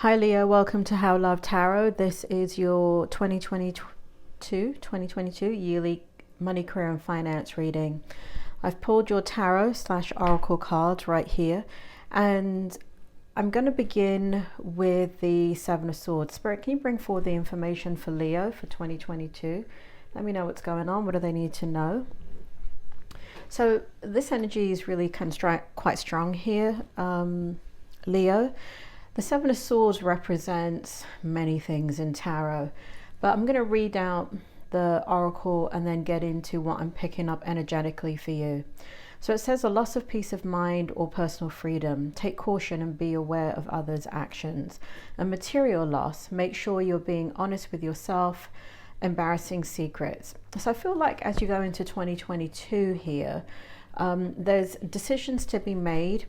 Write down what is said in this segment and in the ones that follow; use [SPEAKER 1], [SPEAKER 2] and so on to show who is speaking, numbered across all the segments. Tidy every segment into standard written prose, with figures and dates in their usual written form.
[SPEAKER 1] Hi Leo, welcome to How Love Tarot. This is your 2022 yearly money, career and finance reading. I've pulled your tarot / oracle cards right here, and I'm going to begin with the Seven of Swords. Spirit, can you bring forward the information for Leo for 2022? Let me know what's going on. What do they need to know? So this energy is really quite strong here, Leo. The Seven of Swords represents many things in tarot, but I'm going to read out the oracle and then get into what I'm picking up energetically for you. So it says, a loss of peace of mind or personal freedom. Take caution and be aware of others' actions. A material loss. Make sure you're being honest with yourself. Embarrassing secrets. So I feel like as you go into 2022 here, there's decisions to be made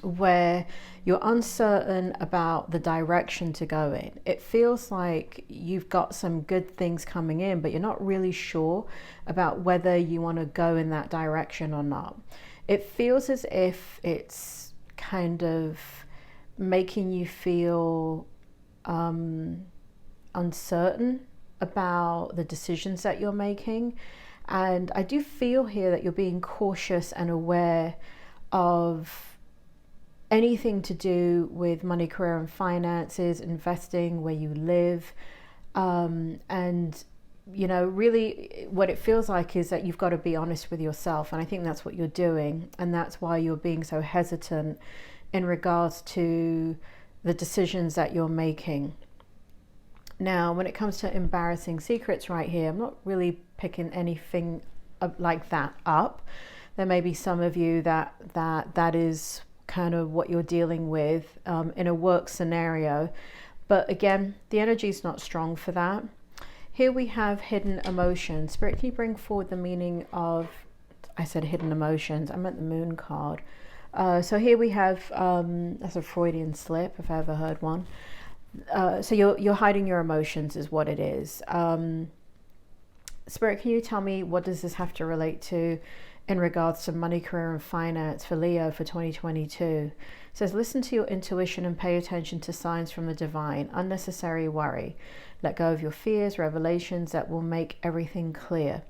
[SPEAKER 1] where you're uncertain about the direction to go in. It feels like you've got some good things coming in, but you're not really sure about whether you want to go in that direction or not. It feels as if it's kind of making you feel uncertain about the decisions that you're making. And I do feel here that you're being cautious and aware of anything to do with money, career and finances, investing, where you live, and you know, really what it feels like is that you've got to be honest with yourself, and I think that's what you're doing, and that's why you're being so hesitant in regards to the decisions that you're making. Now, when it comes to embarrassing secrets right here, I'm not really picking anything like that up. There may be some of you that is kind of what you're dealing with in a work scenario, but again, the energy is not strong for that. Here we have hidden emotions. Spirit, can you bring forward the meaning of, I said hidden emotions, I meant the moon card. So here we have, that's a Freudian slip if I ever heard one. So you're hiding your emotions is what it is. Spirit, can you tell me what does this have to relate to in regards to money, career and finance for Leo for 2022? It says, listen to your intuition and pay attention to signs from the divine. Unnecessary worry. Let go of your fears, revelations that will make everything clear.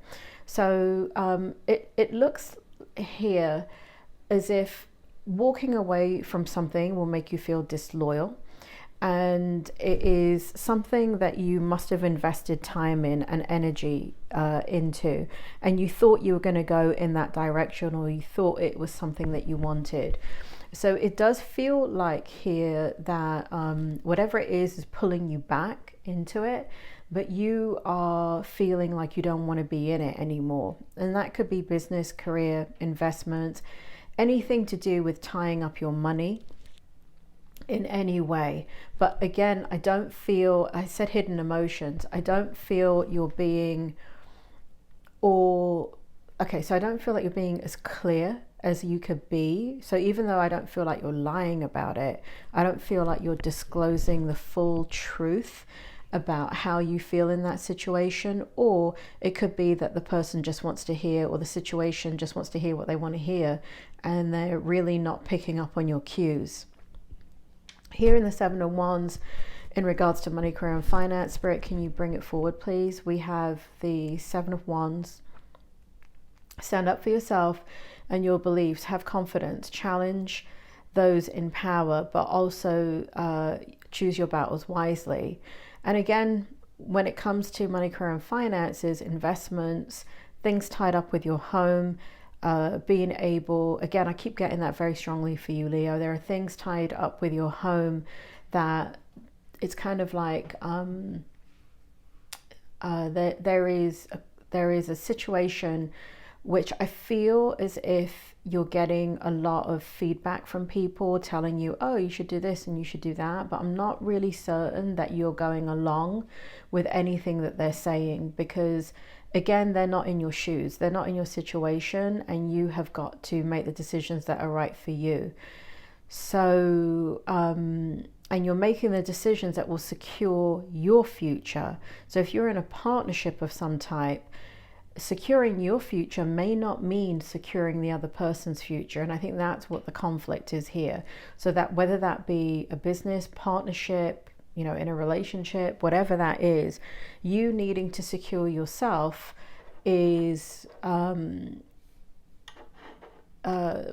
[SPEAKER 1] So it looks here as if walking away from something will make you feel disloyal. And it is something that you must have invested time in and energy into, and you thought you were going to go in that direction, or you thought it was something that you wanted. So it does feel like here that whatever it is pulling you back into it, but you are feeling like you don't want to be in it anymore. And that could be business, career, investments, anything to do with tying up your money in any way. But again, I don't feel, I said hidden emotions, I don't feel you're being, so I don't feel like you're being as clear as you could be. So even though I don't feel like you're lying about it, I don't feel like you're disclosing the full truth about how you feel in that situation. Or it could be that the person just wants to hear, or the situation just wants to hear what they want to hear, and they're really not picking up on your cues. Here in the Seven of Wands, in regards to money, career and finance, Spirit, can you bring it forward, please? We have the Seven of Wands. Stand up for yourself and your beliefs. Have confidence. Challenge those in power, but also choose your battles wisely. And again, when it comes to money, career and finances, investments, things tied up with your home, being able, again, I keep getting that very strongly for you, Leo. There are things tied up with your home that it's kind of like there is a situation which I feel as if you're getting a lot of feedback from people telling you, oh, you should do this and you should do that, but I'm not really certain that you're going along with anything that they're saying, because again, they're not in your shoes, they're not in your situation, and you have got to make the decisions that are right for you. So and you're making the decisions that will secure your future. So if you're in a partnership of some type, securing your future may not mean securing the other person's future. And I think that's what the conflict is here. So that whether that be a business partnership, you know, in a relationship, whatever that is, you needing to secure yourself is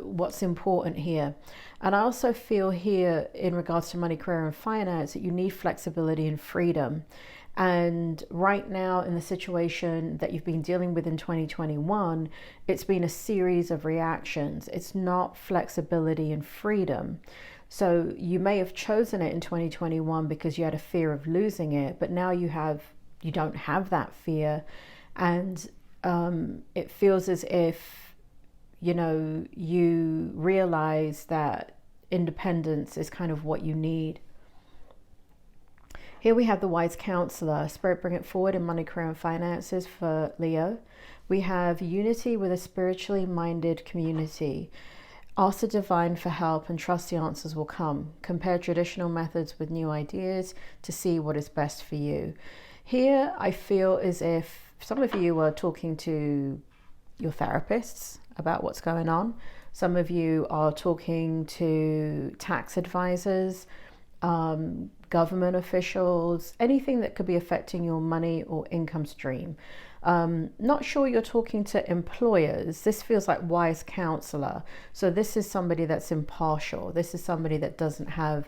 [SPEAKER 1] what's important here. And I also feel here in regards to money, career and finance that you need flexibility and freedom. And right now in the situation that you've been dealing with in 2021, it's been a series of reactions. It's not flexibility and freedom. So you may have chosen it in 2021 because you had a fear of losing it, but now you don't have that fear. And it feels as if, you know, you realize that independence is kind of what you need. Here we have the wise counselor. Spirit, bring it forward in money, career and finances for Leo. We have unity with a spiritually minded community. Ask the divine for help and trust the answers will come. Compare traditional methods with new ideas to see what is best for you. Here I feel as if some of you are talking to your therapists about what's going on. Some of you are talking to tax advisors, government officials, anything that could be affecting your money or income stream. Not sure you're talking to employers. This feels like wise counselor. So this is somebody that's impartial. This is somebody that doesn't have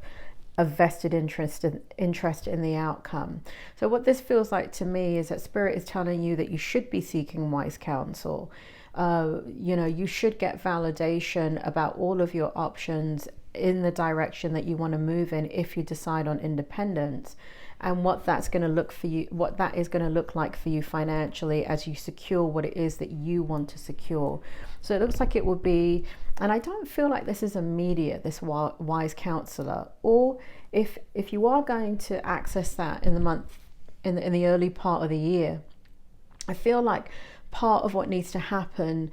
[SPEAKER 1] a vested interest in the outcome. So what this feels like to me is that Spirit is telling you that you should be seeking wise counsel. You know, you should get validation about all of your options in the direction that you want to move in if you decide on independence, and what that's going to look for you, what that is going to look like for you financially as you secure what it is that you want to secure. So it looks like it would be, and I don't feel like this is immediate, this wise counselor, or if you are going to access that in the month, in the early part of the year, I feel like part of what needs to happen,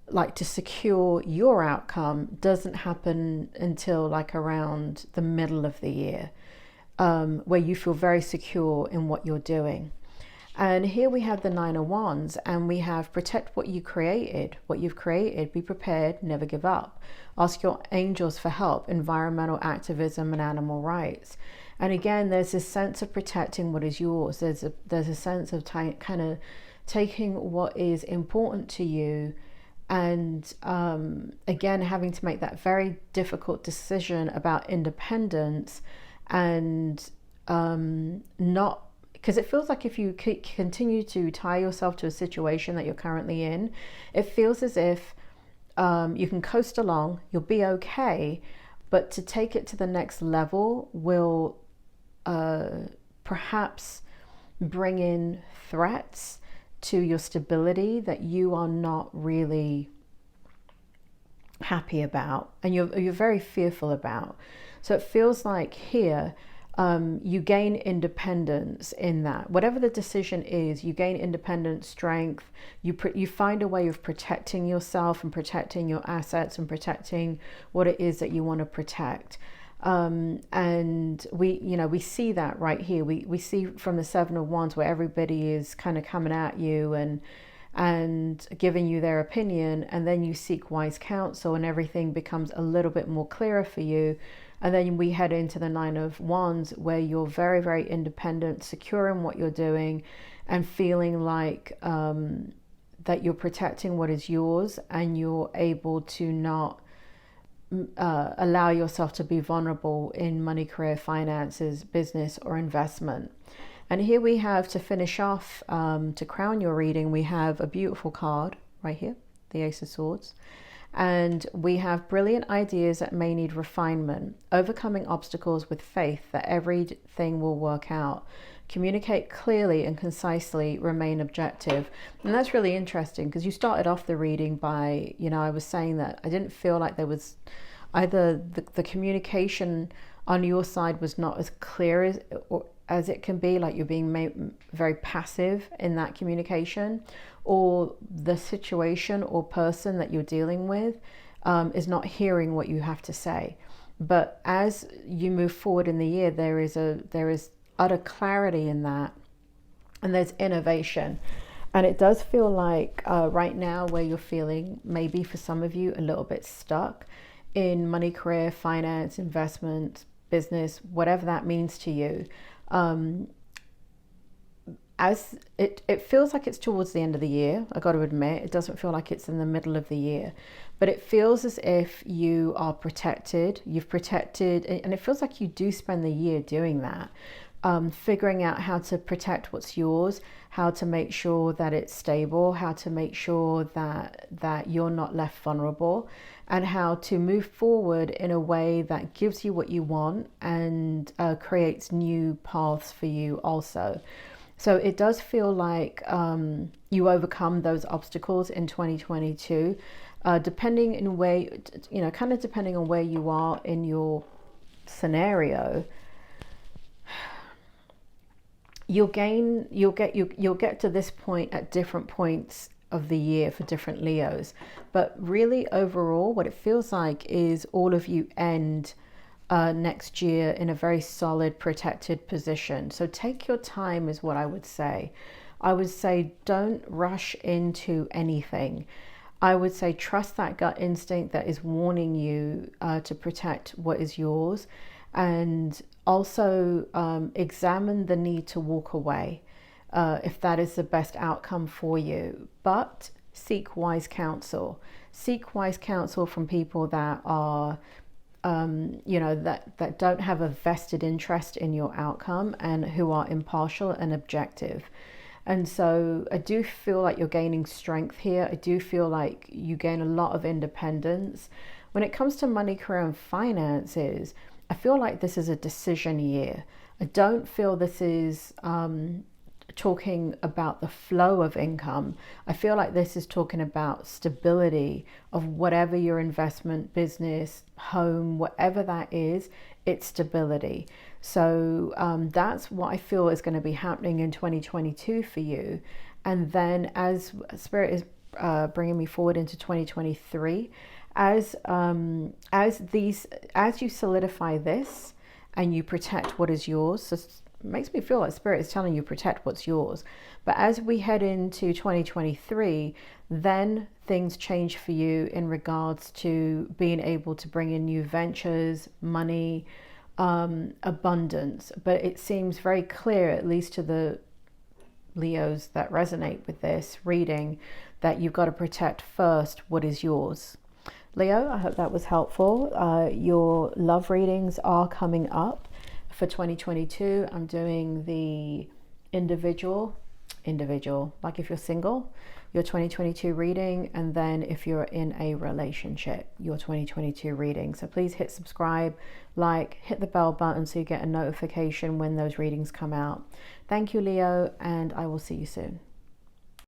[SPEAKER 1] like to secure your outcome, doesn't happen until like around the middle of the year, where you feel very secure in what you're doing. And here we have the Nine of Wands, and we have protect what you've created, be prepared, never give up. Ask your angels for help, environmental activism and animal rights. And again, there's this sense of protecting what is yours. There's a sense of kind of taking what is important to you, and again, having to make that very difficult decision about independence, and not, because it feels like if you continue to tie yourself to a situation that you're currently in, it feels as if you can coast along, you'll be okay, but to take it to the next level will perhaps bring in threats to your stability that you are not really happy about, and you're very fearful about. So it feels like here you gain independence in that. Whatever the decision is, you gain independent strength. You find a way of protecting yourself and protecting your assets and protecting what it is that you want to protect. And we see that right here. We see from the Seven of Wands where everybody is kind of coming at you and giving you their opinion, and then you seek wise counsel and everything becomes a little bit more clearer for you. And then we head into the Nine of Wands where you're very, very independent, secure in what you're doing, and feeling like that you're protecting what is yours, and you're able to not allow yourself to be vulnerable in money, career, finances, business, or investment. And here we have, to finish off, to crown your reading, we have a beautiful card right here, the Ace of Swords. And we have brilliant ideas that may need refinement, overcoming obstacles with faith that everything will work out. Communicate clearly and concisely, remain objective. And that's really interesting because you started off the reading by, I was saying that I didn't feel like there was either the communication on your side was not as clear as it can be, like you're being very passive in that communication, or the situation or person that you're dealing with is not hearing what you have to say. But as you move forward in the year, there is utter clarity in that, and there's innovation. And it does feel like right now where you're feeling, maybe for some of you, a little bit stuck in money, career, finance, investment, business, whatever that means to you. As it feels like it's towards the end of the year, I got to admit, it doesn't feel like it's in the middle of the year, but it feels as if you are protected, you've protected, and it feels like you do spend the year doing that. Figuring out how to protect what's yours, how to make sure that it's stable, how to make sure that you're not left vulnerable, and how to move forward in a way that gives you what you want and creates new paths for you also. So it does feel like you overcome those obstacles in 2022, depending in where, kind of depending on where you are in your scenario. You'll get to this point at different points of the year for different Leos, but really overall what it feels like is all of you end next year in a very solid protected position. So take your time is what I would say. I would say don't rush into anything. I would say trust that gut instinct that is warning you to protect what is yours, and also examine the need to walk away if that is the best outcome for you. But seek wise counsel. Seek wise counsel from people that are, that don't have a vested interest in your outcome and who are impartial and objective. And so I do feel like you're gaining strength here. I do feel like you gain a lot of independence. When it comes to money, career, and finances, I feel like this is a decision year. I don't feel this is talking about the flow of income. I feel like this is talking about stability of whatever your investment, business, home, whatever that is, it's stability. So that's what I feel is going to be happening in 2022 for you. And then as Spirit is bringing me forward into 2023, as you solidify this and you protect what is yours, so it makes me feel like Spirit is telling you protect what's yours. But as we head into 2023, then things change for you in regards to being able to bring in new ventures, money, abundance. But it seems very clear, at least to the Leos that resonate with this reading, that you've got to protect first what is yours. Leo, I hope that was helpful. Your love readings are coming up for 2022. I'm doing the individual, like if you're single, your 2022 reading, and then if you're in a relationship, your 2022 reading. So please hit subscribe, hit the bell button so you get a notification when those readings come out. Thank you, Leo, and I will see you soon.